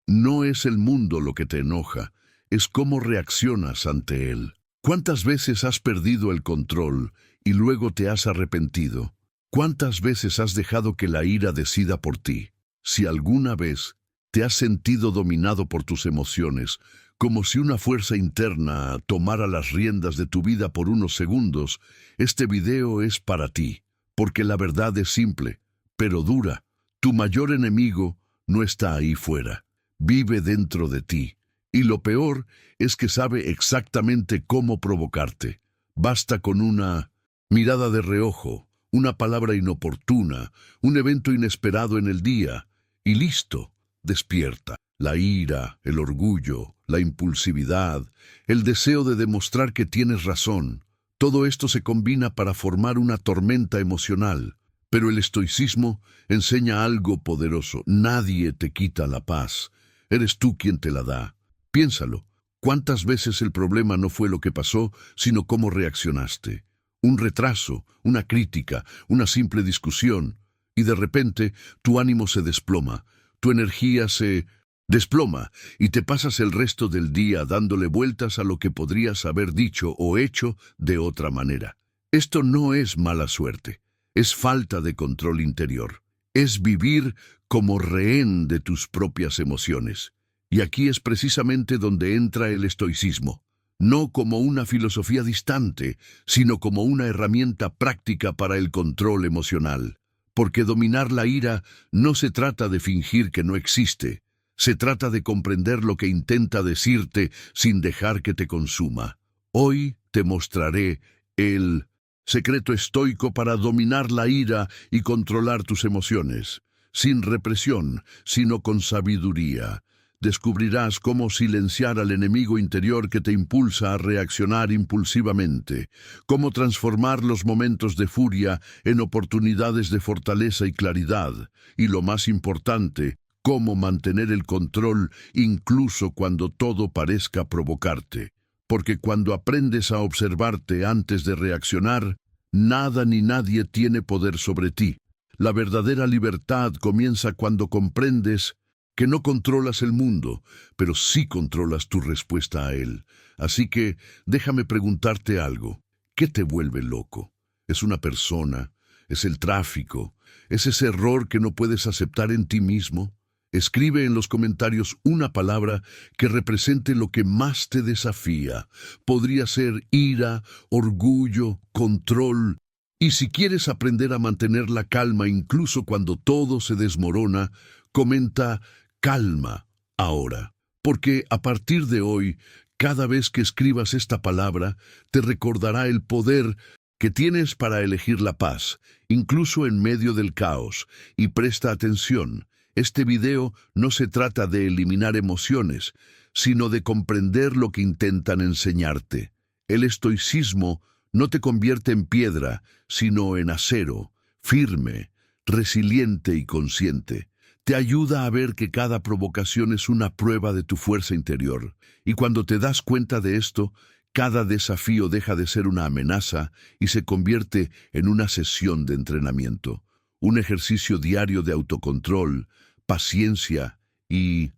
No es el mundo lo que te enoja, es cómo reaccionas ante él. ¿Cuántas veces has perdido el control y luego te has arrepentido? ¿Cuántas veces has dejado que la ira decida por ti? Si alguna vez te has sentido dominado por tus emociones, como si una fuerza interna tomara las riendas de tu vida por unos segundos, este video es para ti, porque la verdad es simple, pero dura. Tu mayor enemigo no está ahí fuera, vive dentro de ti. Y lo peor es que sabe exactamente cómo provocarte. Basta con una mirada de reojo, una palabra inoportuna, un evento inesperado en el día, y listo, despierta. La ira, el orgullo, la impulsividad, el deseo de demostrar que tienes razón, todo esto se combina para formar una tormenta emocional. Pero el estoicismo enseña algo poderoso. Nadie te quita la paz, eres tú quien te la da. Piénsalo, ¿cuántas veces el problema no fue lo que pasó, sino cómo reaccionaste? Un retraso, una crítica, una simple discusión, y de repente tu ánimo se desploma, tu energía se desploma, y te pasas el resto del día dándole vueltas a lo que podrías haber dicho o hecho de otra manera. Esto no es mala suerte, es falta de control interior, es vivir como rehén de tus propias emociones. Y aquí es precisamente donde entra el estoicismo, no como una filosofía distante, sino como una herramienta práctica para el control emocional. Porque dominar la ira no se trata de fingir que no existe, se trata de comprender lo que intenta decirte sin dejar que te consuma. Hoy te mostraré el secreto estoico para dominar la ira y controlar tus emociones, sin represión, sino con sabiduría. Descubrirás cómo silenciar al enemigo interior que te impulsa a reaccionar impulsivamente, cómo transformar los momentos de furia en oportunidades de fortaleza y claridad, y lo más importante, cómo mantener el control incluso cuando todo parezca provocarte. Porque cuando aprendes a observarte antes de reaccionar, nada ni nadie tiene poder sobre ti. La verdadera libertad comienza cuando comprendes que no controlas el mundo, pero sí controlas tu respuesta a él. Así que déjame preguntarte algo. ¿Qué te vuelve loco? ¿Es una persona? ¿Es el tráfico? ¿Es ese error que no puedes aceptar en ti mismo? Escribe en los comentarios una palabra que represente lo que más te desafía. Podría ser ira, orgullo, control. Y si quieres aprender a mantener la calma incluso cuando todo se desmorona, comenta calma ahora, porque a partir de hoy, cada vez que escribas esta palabra, te recordará el poder que tienes para elegir la paz, incluso en medio del caos. Y presta atención, este video no se trata de eliminar emociones, sino de comprender lo que intentan enseñarte. El estoicismo no te convierte en piedra, sino en acero, firme, resiliente y consciente. Te ayuda a ver que cada provocación es una prueba de tu fuerza interior. Y cuando te das cuenta de esto, cada desafío deja de ser una amenaza y se convierte en una sesión de entrenamiento. Un ejercicio diario de autocontrol, paciencia y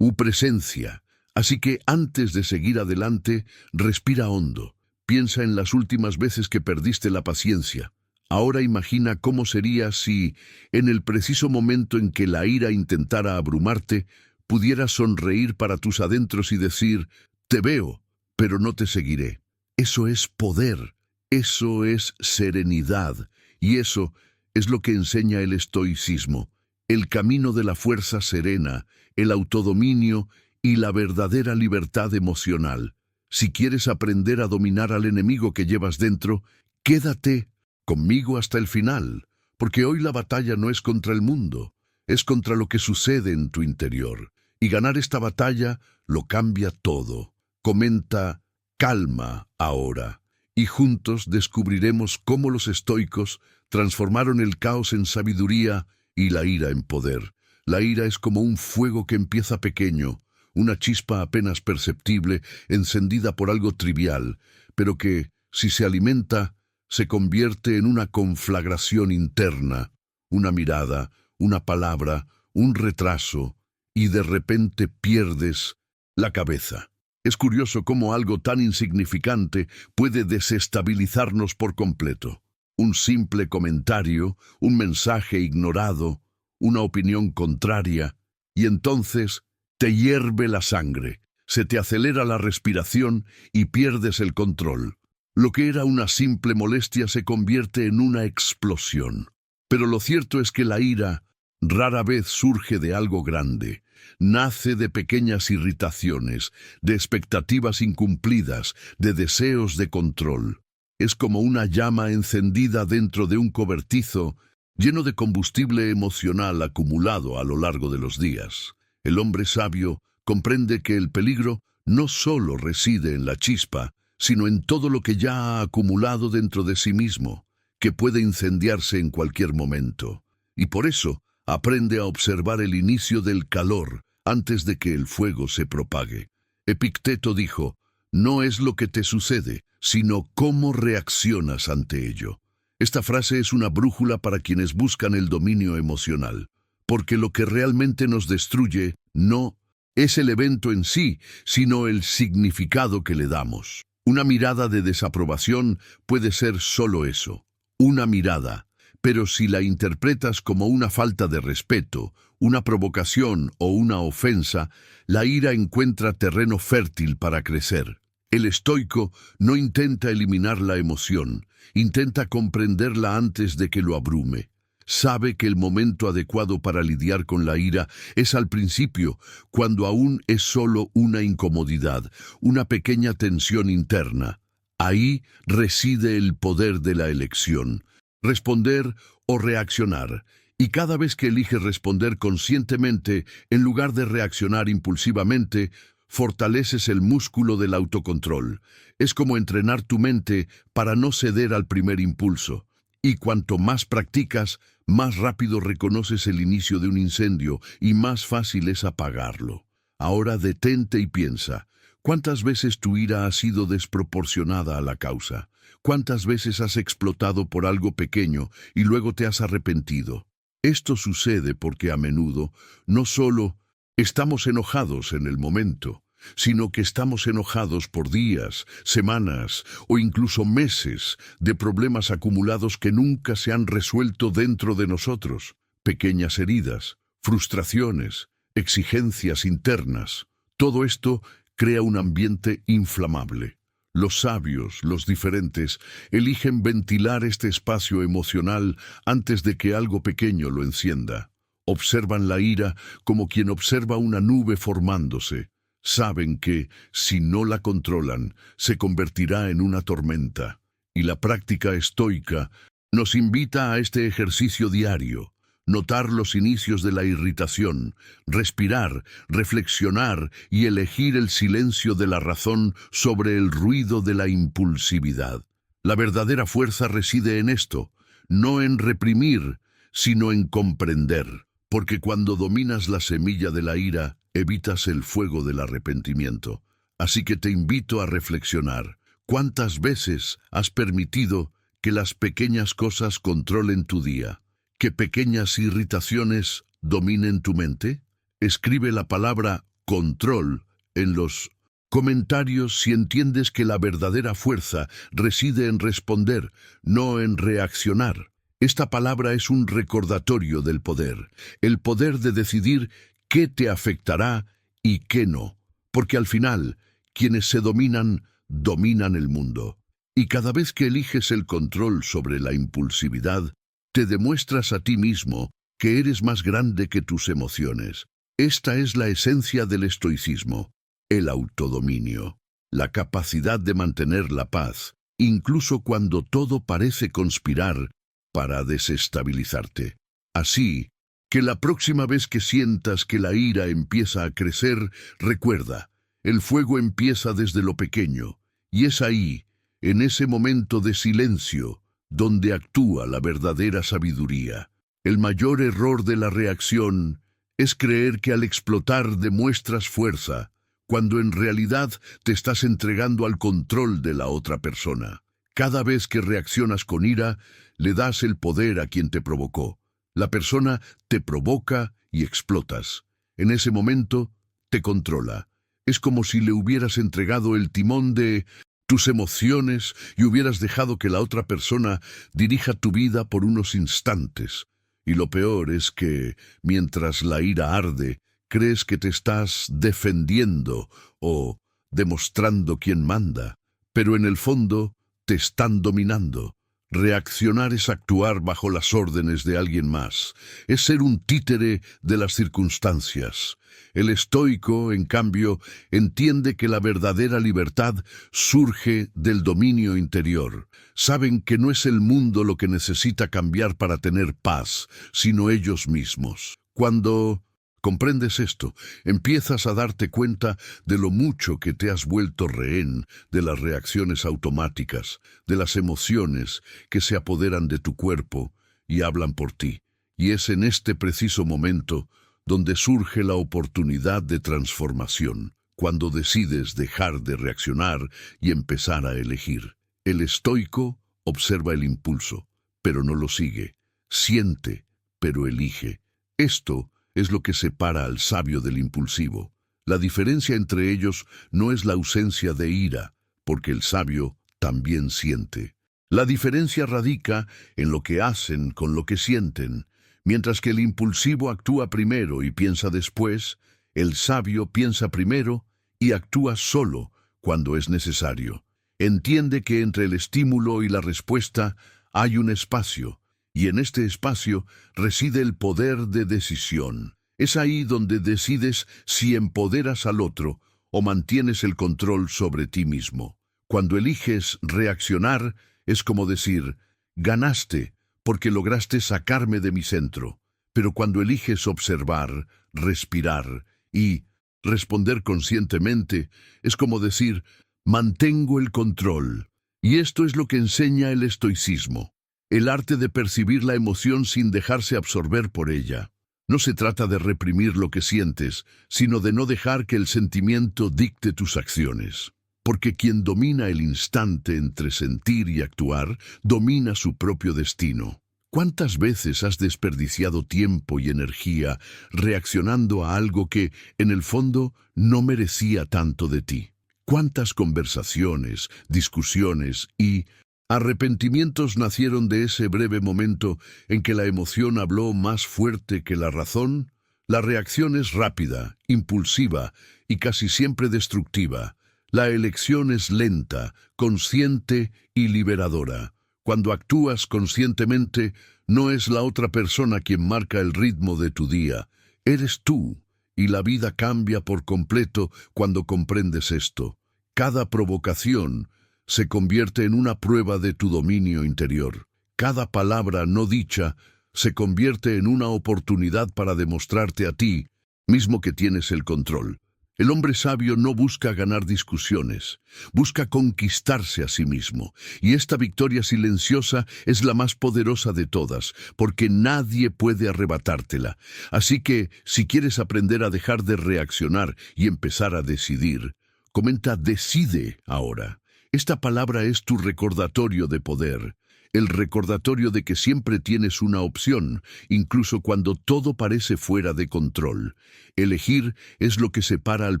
presencia. Así que antes de seguir adelante, respira hondo. Piensa en las últimas veces que perdiste la paciencia. Ahora imagina cómo sería si, en el preciso momento en que la ira intentara abrumarte, pudieras sonreír para tus adentros y decir, te veo, pero no te seguiré. Eso es poder, eso es serenidad, y eso es lo que enseña el estoicismo, el camino de la fuerza serena, el autodominio y la verdadera libertad emocional. Si quieres aprender a dominar al enemigo que llevas dentro, quédate conmigo hasta el final, porque hoy la batalla no es contra el mundo, es contra lo que sucede en tu interior. Y ganar esta batalla lo cambia todo. Comenta, calma ahora. Y juntos descubriremos cómo los estoicos transformaron el caos en sabiduría y la ira en poder. La ira es como un fuego que empieza pequeño, una chispa apenas perceptible, encendida por algo trivial, pero que, si se alimenta, se convierte en una conflagración interna, una mirada, una palabra, un retraso, y de repente pierdes la cabeza. Es curioso cómo algo tan insignificante puede desestabilizarnos por completo. Un simple comentario, un mensaje ignorado, una opinión contraria, y entonces te hierve la sangre, se te acelera la respiración y pierdes el control. Lo que era una simple molestia se convierte en una explosión. Pero lo cierto es que la ira rara vez surge de algo grande. Nace de pequeñas irritaciones, de expectativas incumplidas, de deseos de control. Es como una llama encendida dentro de un cobertizo lleno de combustible emocional acumulado a lo largo de los días. El hombre sabio comprende que el peligro no solo reside en la chispa, sino en todo lo que ya ha acumulado dentro de sí mismo, que puede incendiarse en cualquier momento. Y por eso aprende a observar el inicio del calor antes de que el fuego se propague. Epicteto dijo, no es lo que te sucede, sino cómo reaccionas ante ello. Esta frase es una brújula para quienes buscan el dominio emocional, porque lo que realmente nos destruye no es el evento en sí, sino el significado que le damos. Una mirada de desaprobación puede ser solo eso, una mirada, pero si la interpretas como una falta de respeto, una provocación o una ofensa, la ira encuentra terreno fértil para crecer. El estoico no intenta eliminar la emoción, intenta comprenderla antes de que lo abrume. Sabe que el momento adecuado para lidiar con la ira es al principio, cuando aún es solo una incomodidad, una pequeña tensión interna. Ahí reside el poder de la elección. Responder o reaccionar, y cada vez que eliges responder conscientemente en lugar de reaccionar impulsivamente, fortaleces el músculo del autocontrol. Es como entrenar tu mente para no ceder al primer impulso. Y cuanto más practicas, más rápido reconoces el inicio de un incendio y más fácil es apagarlo. Ahora detente y piensa, ¿cuántas veces tu ira ha sido desproporcionada a la causa? ¿Cuántas veces has explotado por algo pequeño y luego te has arrepentido? Esto sucede porque a menudo no solo estamos enojados en el momento, sino que estamos enojados por días, semanas o incluso meses de problemas acumulados que nunca se han resuelto dentro de nosotros. Pequeñas heridas, frustraciones, exigencias internas. Todo esto crea un ambiente inflamable. Los sabios, los diferentes, eligen ventilar este espacio emocional antes de que algo pequeño lo encienda. Observan la ira como quien observa una nube formándose. Saben que, si no la controlan, se convertirá en una tormenta. Y la práctica estoica nos invita a este ejercicio diario. Notar los inicios de la irritación, respirar, reflexionar y elegir el silencio de la razón sobre el ruido de la impulsividad. La verdadera fuerza reside en esto, no en reprimir, sino en comprender, porque cuando dominas la semilla de la ira, evitas el fuego del arrepentimiento. Así que te invito a reflexionar. ¿Cuántas veces has permitido que las pequeñas cosas controlen tu día? ¿Que pequeñas irritaciones dominen tu mente? Escribe la palabra control en los comentarios si entiendes que la verdadera fuerza reside en responder, no en reaccionar. Esta palabra es un recordatorio del poder, el poder de decidir qué te afectará y qué no, porque al final, quienes se dominan, dominan el mundo. Y cada vez que eliges el control sobre la impulsividad, te demuestras a ti mismo que eres más grande que tus emociones. Esta es la esencia del estoicismo, el autodominio, la capacidad de mantener la paz, incluso cuando todo parece conspirar para desestabilizarte. Así que la próxima vez que sientas que la ira empieza a crecer, recuerda, el fuego empieza desde lo pequeño, y es ahí, en ese momento de silencio, donde actúa la verdadera sabiduría. El mayor error de la reacción es creer que al explotar demuestras fuerza, cuando en realidad te estás entregando al control de la otra persona. Cada vez que reaccionas con ira, le das el poder a quien te provocó. La persona te provoca y explotas. En ese momento, te controla. Es como si le hubieras entregado el timón de tus emociones y hubieras dejado que la otra persona dirija tu vida por unos instantes. Y lo peor es que, mientras la ira arde, crees que te estás defendiendo o demostrando quién manda, pero en el fondo te están dominando. Reaccionar es actuar bajo las órdenes de alguien más, es ser un títere de las circunstancias. El estoico, en cambio, entiende que la verdadera libertad surge del dominio interior. Saben que no es el mundo lo que necesita cambiar para tener paz, sino ellos mismos. Cuando comprendes esto, empiezas a darte cuenta de lo mucho que te has vuelto rehén de las reacciones automáticas, de las emociones que se apoderan de tu cuerpo y hablan por ti. Y es en este preciso momento donde surge la oportunidad de transformación, cuando decides dejar de reaccionar y empezar a elegir. El estoico observa el impulso, pero no lo sigue. Siente, pero elige. Esto es lo que separa al sabio del impulsivo. La diferencia entre ellos no es la ausencia de ira, porque el sabio también siente. La diferencia radica en lo que hacen con lo que sienten. Mientras que el impulsivo actúa primero y piensa después, el sabio piensa primero y actúa solo cuando es necesario. Entiende que entre el estímulo y la respuesta hay un espacio, y en este espacio reside el poder de decisión. Es ahí donde decides si empoderas al otro o mantienes el control sobre ti mismo. Cuando eliges reaccionar, es como decir, ganaste porque lograste sacarme de mi centro. Pero cuando eliges observar, respirar y responder conscientemente, es como decir, mantengo el control. Y esto es lo que enseña el estoicismo. El arte de percibir la emoción sin dejarse absorber por ella. No se trata de reprimir lo que sientes, sino de no dejar que el sentimiento dicte tus acciones. Porque quien domina el instante entre sentir y actuar, domina su propio destino. ¿Cuántas veces has desperdiciado tiempo y energía reaccionando a algo que, en el fondo, no merecía tanto de ti? ¿Cuántas conversaciones, discusiones y arrepentimientos nacieron de ese breve momento en que la emoción habló más fuerte que la razón? La reacción es rápida, impulsiva y casi siempre destructiva. La elección es lenta, consciente y liberadora. Cuando actúas conscientemente, no es la otra persona quien marca el ritmo de tu día. Eres tú, y la vida cambia por completo cuando comprendes esto. Cada provocación se convierte en una prueba de tu dominio interior. Cada palabra no dicha se convierte en una oportunidad para demostrarte a ti mismo que tienes el control. El hombre sabio no busca ganar discusiones, busca conquistarse a sí mismo. Y esta victoria silenciosa es la más poderosa de todas, porque nadie puede arrebatártela. Así que, si quieres aprender a dejar de reaccionar y empezar a decidir, comenta decide ahora. Esta palabra es tu recordatorio de poder. El recordatorio de que siempre tienes una opción, incluso cuando todo parece fuera de control. Elegir es lo que separa al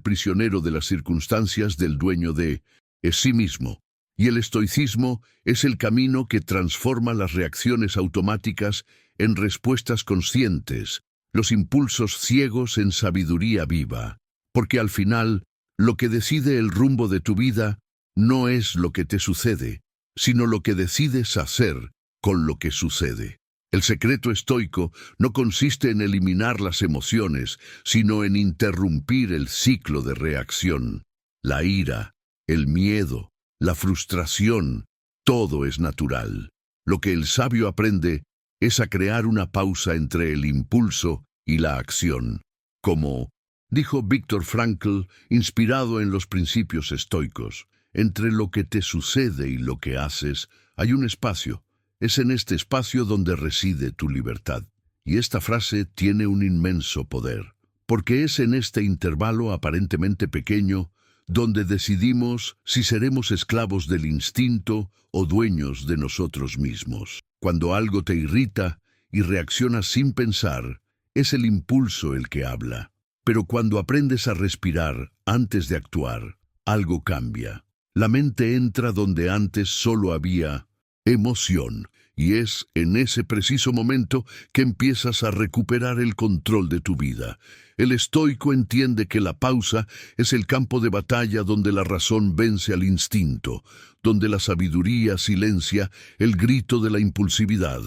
prisionero de las circunstancias del dueño de sí mismo. Y el estoicismo es el camino que transforma las reacciones automáticas en respuestas conscientes, los impulsos ciegos en sabiduría viva. Porque al final, lo que decide el rumbo de tu vida no es lo que te sucede, sino lo que decides hacer con lo que sucede. El secreto estoico no consiste en eliminar las emociones, sino en interrumpir el ciclo de reacción. La ira, el miedo, la frustración, todo es natural. Lo que el sabio aprende es a crear una pausa entre el impulso y la acción. Como dijo Viktor Frankl, inspirado en los principios estoicos, entre lo que te sucede y lo que haces, hay un espacio. Es en este espacio donde reside tu libertad. Y esta frase tiene un inmenso poder, porque es en este intervalo aparentemente pequeño donde decidimos si seremos esclavos del instinto o dueños de nosotros mismos. Cuando algo te irrita y reaccionas sin pensar, es el impulso el que habla. Pero cuando aprendes a respirar antes de actuar, algo cambia. La mente entra donde antes solo había emoción, y es en ese preciso momento que empiezas a recuperar el control de tu vida. El estoico entiende que la pausa es el campo de batalla donde la razón vence al instinto, donde la sabiduría silencia el grito de la impulsividad.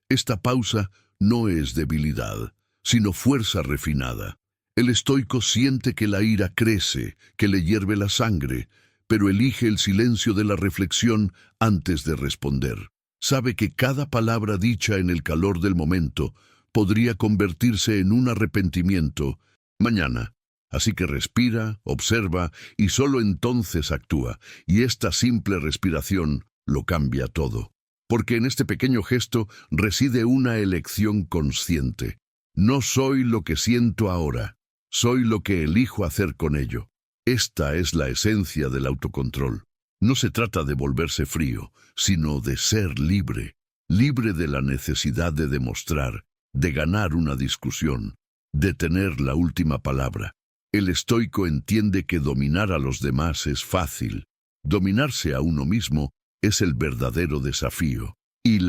Esta pausa no es debilidad, sino fuerza refinada. El estoico siente que la ira crece, que le hierve la sangre, pero elige el silencio de la reflexión antes de responder. Sabe que cada palabra dicha en el calor del momento podría convertirse en un arrepentimiento mañana. Así que respira, observa y solo entonces actúa. Y esta simple respiración lo cambia todo. Porque en este pequeño gesto reside una elección consciente. No soy lo que siento ahora, soy lo que elijo hacer con ello. Esta es la esencia del autocontrol. No se trata de volverse frío, sino de ser libre, libre de la necesidad de demostrar, de ganar una discusión, de tener la última palabra. El estoico entiende que dominar a los demás es fácil. Dominarse a uno mismo es el verdadero desafío. Y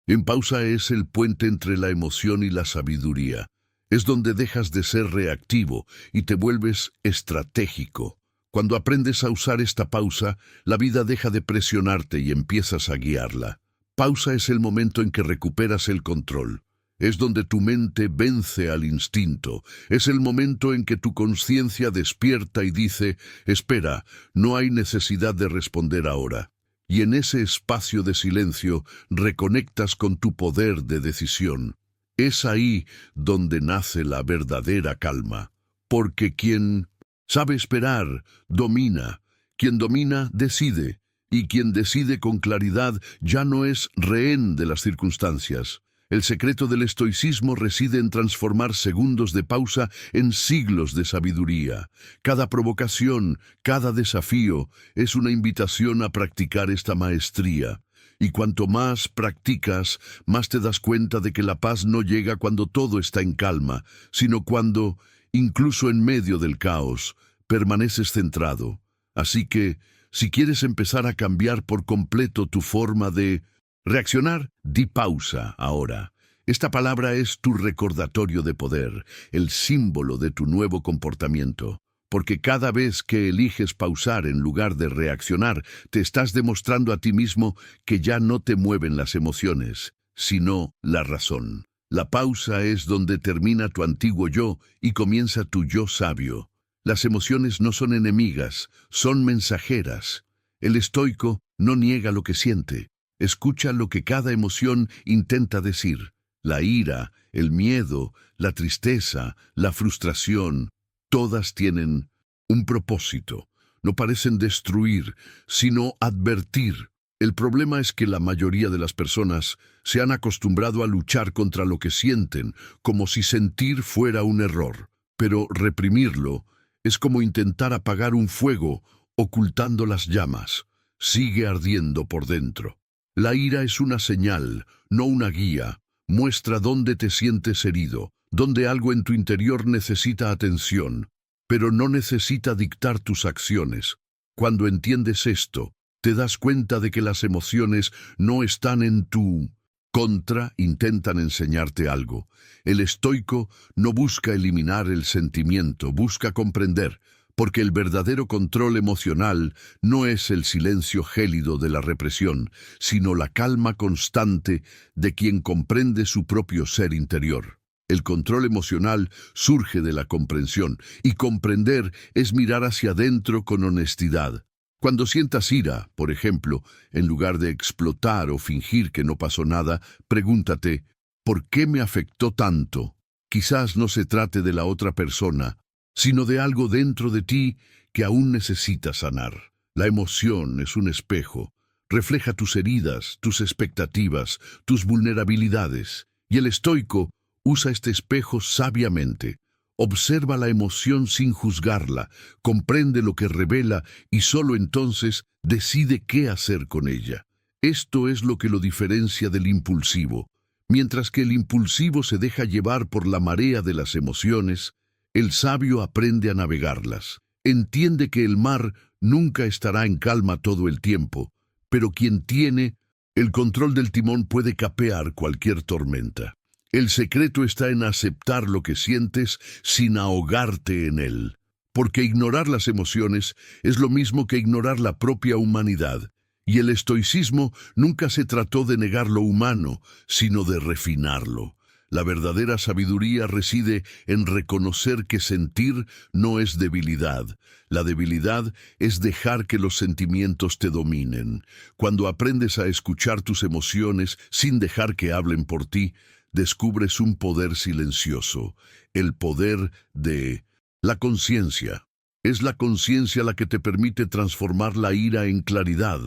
en pausa es el puente entre la emoción y la sabiduría. Es donde dejas de ser reactivo y te vuelves estratégico. Cuando aprendes a usar esta pausa, la vida deja de presionarte y empiezas a guiarla. Pausa es el momento en que recuperas el control. Es donde tu mente vence al instinto. Es el momento en que tu conciencia despierta y dice, espera, no hay necesidad de responder ahora. Y en ese espacio de silencio reconectas con tu poder de decisión. Es ahí donde nace la verdadera calma, porque quien sabe esperar, domina. Quien domina, decide, y quien decide con claridad ya no es rehén de las circunstancias. El secreto del estoicismo reside en transformar segundos de pausa en siglos de sabiduría. Cada provocación, cada desafío, es una invitación a practicar esta maestría. Y cuanto más practicas, más te das cuenta de que la paz no llega cuando todo está en calma, sino cuando, incluso en medio del caos, permaneces centrado. Así que, si quieres empezar a cambiar por completo tu forma de reaccionar, di pausa ahora. Esta palabra es tu recordatorio de poder, el símbolo de tu nuevo comportamiento. Porque cada vez que eliges pausar en lugar de reaccionar, te estás demostrando a ti mismo que ya no te mueven las emociones, sino la razón. La pausa es donde termina tu antiguo yo y comienza tu yo sabio. Las emociones no son enemigas, son mensajeras. El estoico no niega lo que siente, escucha lo que cada emoción intenta decir. La ira, el miedo, la tristeza, la frustración, todas tienen un propósito. No parecen destruir, sino advertir. El problema es que la mayoría de las personas se han acostumbrado a luchar contra lo que sienten, como si sentir fuera un error. Pero reprimirlo es como intentar apagar un fuego ocultando las llamas. Sigue ardiendo por dentro. La ira es una señal, no una guía. Muestra dónde te sientes herido, dónde algo en tu interior necesita atención, pero no necesita dictar tus acciones. Cuando entiendes esto, te das cuenta de que las emociones no están en tu contra, intentan enseñarte algo. El estoico no busca eliminar el sentimiento, busca comprender, porque el verdadero control emocional no es el silencio gélido de la represión, sino la calma constante de quien comprende su propio ser interior. El control emocional surge de la comprensión, y comprender es mirar hacia adentro con honestidad. Cuando sientas ira, por ejemplo, en lugar de explotar o fingir que no pasó nada, pregúntate, ¿por qué me afectó tanto? Quizás no se trate de la otra persona, sino de algo dentro de ti que aún necesita sanar. La emoción es un espejo, refleja tus heridas, tus expectativas, tus vulnerabilidades, y el estoico usa este espejo sabiamente. Observa la emoción sin juzgarla, comprende lo que revela y solo entonces decide qué hacer con ella. Esto es lo que lo diferencia del impulsivo. Mientras que el impulsivo se deja llevar por la marea de las emociones, El sabio aprende a navegarlas. Entiende que el mar nunca estará en calma todo el tiempo, pero quien tiene el control del timón puede capear cualquier tormenta. El secreto está en aceptar lo que sientes sin ahogarte en él, porque ignorar las emociones es lo mismo que ignorar la propia humanidad, y el estoicismo nunca se trató de negar lo humano, sino de refinarlo. La verdadera sabiduría reside en reconocer que sentir no es debilidad. La debilidad es dejar que los sentimientos te dominen. Cuando aprendes a escuchar tus emociones sin dejar que hablen por ti, descubres un poder silencioso, el poder de la conciencia. Es la conciencia la que te permite transformar la ira en claridad,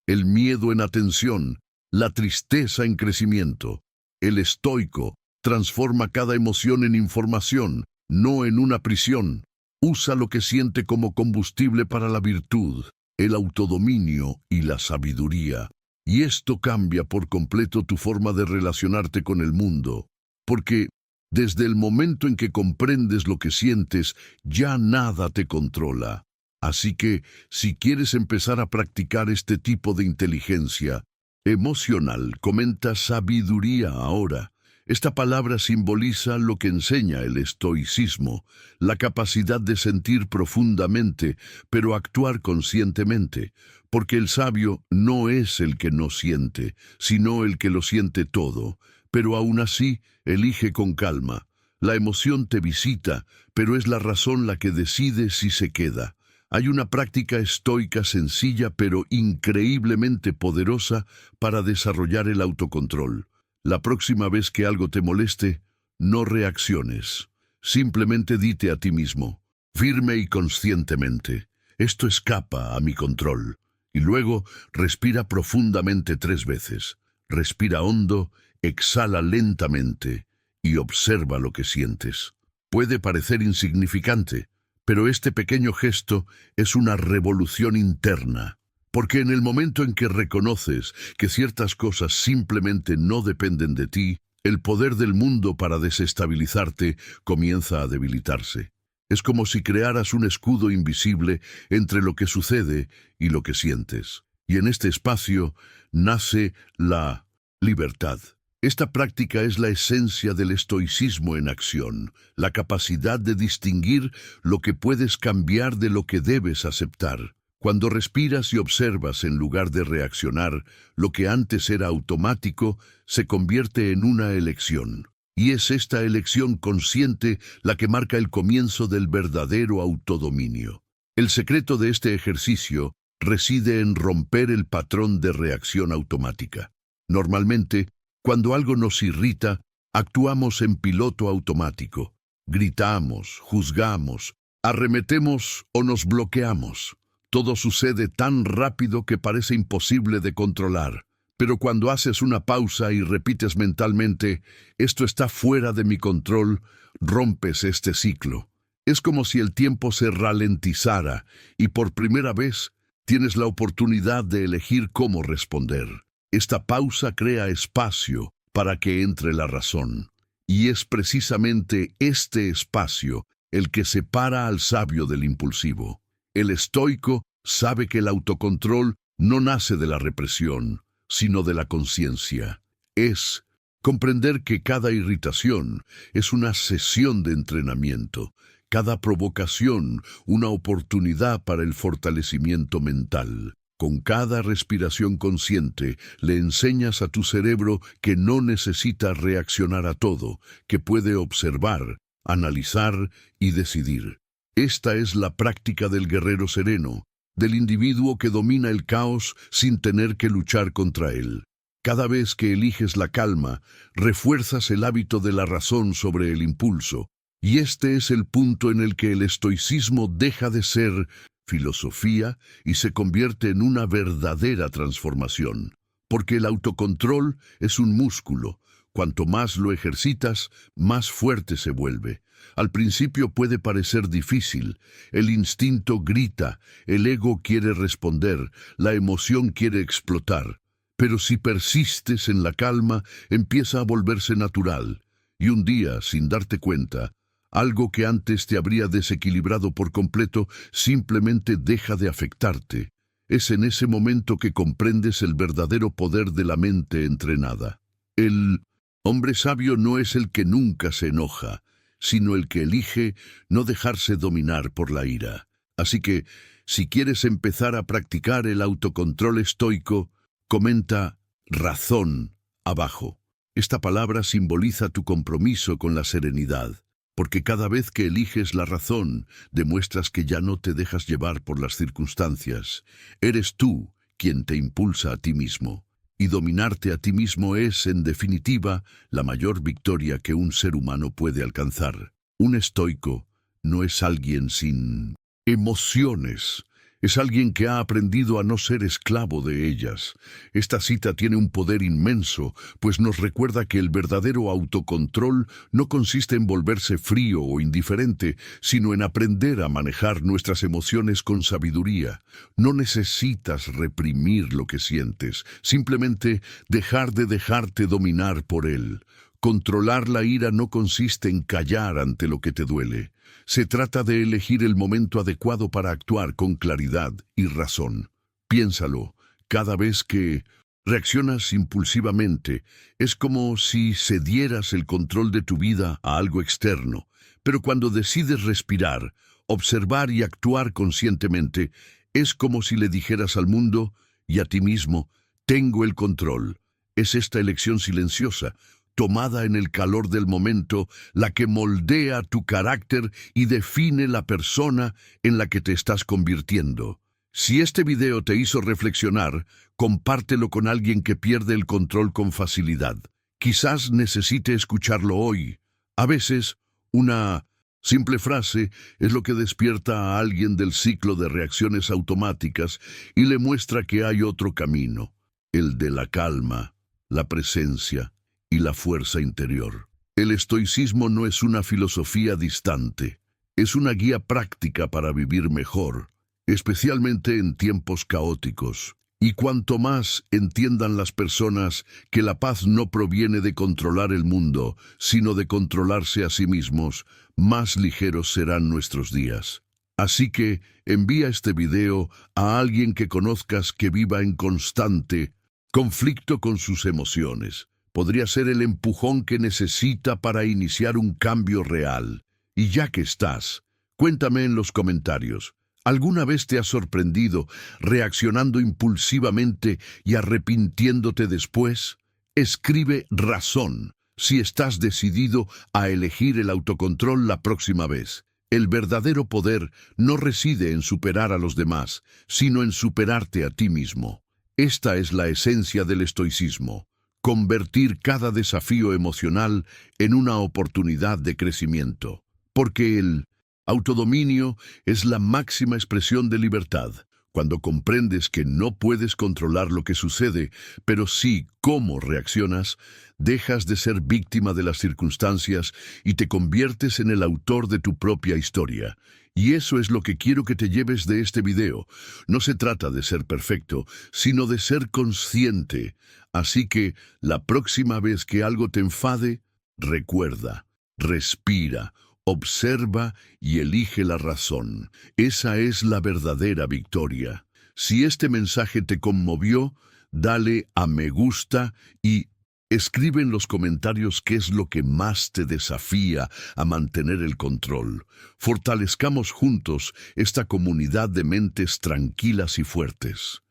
el miedo en atención, la tristeza en crecimiento. El estoico transforma cada emoción en información, no en una prisión. Usa lo que siente como combustible para la virtud, el autodominio y la sabiduría. Y esto cambia por completo tu forma de relacionarte con el mundo, porque desde el momento en que comprendes lo que sientes, ya nada te controla. Así que, si quieres empezar a practicar este tipo de inteligencia emocional, comenta sabiduría ahora. Esta palabra simboliza lo que enseña el estoicismo, la capacidad de sentir profundamente, pero actuar conscientemente, porque el sabio no es el que no siente, sino el que lo siente todo, pero aún así elige con calma. La emoción te visita, pero es la razón la que decide si se queda. Hay una práctica estoica sencilla pero increíblemente poderosa para desarrollar el autocontrol. La próxima vez que algo te moleste, no reacciones. Simplemente dite a ti mismo, firme y conscientemente, esto escapa a mi control. Y luego respira profundamente 3 veces. Respira hondo, exhala lentamente y observa lo que sientes. Puede parecer insignificante, pero este pequeño gesto es una revolución interna. Porque en el momento en que reconoces que ciertas cosas simplemente no dependen de ti, el poder del mundo para desestabilizarte comienza a debilitarse. Es como si crearas un escudo invisible entre lo que sucede y lo que sientes. Y en este espacio nace la libertad. Esta práctica es la esencia del estoicismo en acción, la capacidad de distinguir lo que puedes cambiar de lo que debes aceptar. Cuando respiras y observas en lugar de reaccionar, lo que antes era automático se convierte en una elección. Y es esta elección consciente la que marca el comienzo del verdadero autodominio. El secreto de este ejercicio reside en romper el patrón de reacción automática. Normalmente, cuando algo nos irrita, actuamos en piloto automático. Gritamos, juzgamos, arremetemos o nos bloqueamos. Todo sucede tan rápido que parece imposible de controlar. Pero cuando haces una pausa y repites mentalmente, esto está fuera de mi control, rompes este ciclo. Es como si el tiempo se ralentizara y por primera vez tienes la oportunidad de elegir cómo responder. Esta pausa crea espacio para que entre la razón. Y es precisamente este espacio el que separa al sabio del impulsivo. El estoico sabe que el autocontrol no nace de la represión, sino de la conciencia. Es comprender que cada irritación es una sesión de entrenamiento, cada provocación una oportunidad para el fortalecimiento mental. Con cada respiración consciente le enseñas a tu cerebro que no necesita reaccionar a todo, que puede observar, analizar y decidir. Esta es la práctica del guerrero sereno, del individuo que domina el caos sin tener que luchar contra él. Cada vez que eliges la calma, refuerzas el hábito de la razón sobre el impulso, y este es el punto en el que el estoicismo deja de ser filosofía y se convierte en una verdadera transformación. Porque el autocontrol es un músculo. Cuanto más lo ejercitas, más fuerte se vuelve. Al principio puede parecer difícil. El instinto grita, el ego quiere responder, la emoción quiere explotar. Pero si persistes en la calma, empieza a volverse natural. Y un día, sin darte cuenta, Algo que antes te habría desequilibrado por completo simplemente deja de afectarte. Es en ese momento que comprendes el verdadero poder de la mente entrenada. El hombre sabio no es el que nunca se enoja, sino el que elige no dejarse dominar por la ira. Así que, si quieres empezar a practicar el autocontrol estoico, comenta razón abajo. Esta palabra simboliza tu compromiso con la serenidad, porque cada vez que eliges la razón, demuestras que ya no te dejas llevar por las circunstancias. Eres tú quien te impulsa a ti mismo. Y dominarte a ti mismo es, en definitiva, la mayor victoria que un ser humano puede alcanzar. Un estoico no es alguien sin emociones. Es alguien que ha aprendido a no ser esclavo de ellas. Esta cita tiene un poder inmenso, pues nos recuerda que el verdadero autocontrol no consiste en volverse frío o indiferente, sino en aprender a manejar nuestras emociones con sabiduría. No necesitas reprimir lo que sientes, simplemente dejar de dejarte dominar por él. Controlar la ira no consiste en callar ante lo que te duele. Se trata de elegir el momento adecuado para actuar con claridad y razón. Piénsalo, cada vez que reaccionas impulsivamente, es como si cedieras el control de tu vida a algo externo. Pero cuando decides respirar, observar y actuar conscientemente, es como si le dijeras al mundo y a ti mismo, tengo el control. Es esta elección silenciosa, tomada en el calor del momento, la que moldea tu carácter y define la persona en la que te estás convirtiendo. Si este video te hizo reflexionar, compártelo con alguien que pierde el control con facilidad. Quizás necesite escucharlo hoy. A veces, una simple frase es lo que despierta a alguien del ciclo de reacciones automáticas y le muestra que hay otro camino, el de la calma, la presencia y la fuerza interior. El estoicismo no es una filosofía distante, es una guía práctica para vivir mejor, especialmente en tiempos caóticos. Y cuanto más entiendan las personas que la paz no proviene de controlar el mundo, sino de controlarse a sí mismos, más ligeros serán nuestros días. Así que envía este video a alguien que conozcas que viva en constante conflicto con sus emociones. Podría ser el empujón que necesita para iniciar un cambio real. Y ya que estás, cuéntame en los comentarios, ¿alguna vez te has sorprendido reaccionando impulsivamente y arrepintiéndote después? Escribe razón si estás decidido a elegir el autocontrol la próxima vez. El verdadero poder no reside en superar a los demás, sino en superarte a ti mismo. Esta es la esencia del estoicismo. Convertir cada desafío emocional en una oportunidad de crecimiento. Porque el autodominio es la máxima expresión de libertad. Cuando comprendes que no puedes controlar lo que sucede, pero sí cómo reaccionas, dejas de ser víctima de las circunstancias y te conviertes en el autor de tu propia historia. Y eso es lo que quiero que te lleves de este video. No se trata de ser perfecto, sino de ser consciente. Así que, la próxima vez que algo te enfade, recuerda, respira, observa y elige la razón. Esa es la verdadera victoria. Si este mensaje te conmovió, dale a me gusta y escribe en los comentarios qué es lo que más te desafía a mantener el control. Fortalezcamos juntos esta comunidad de mentes tranquilas y fuertes.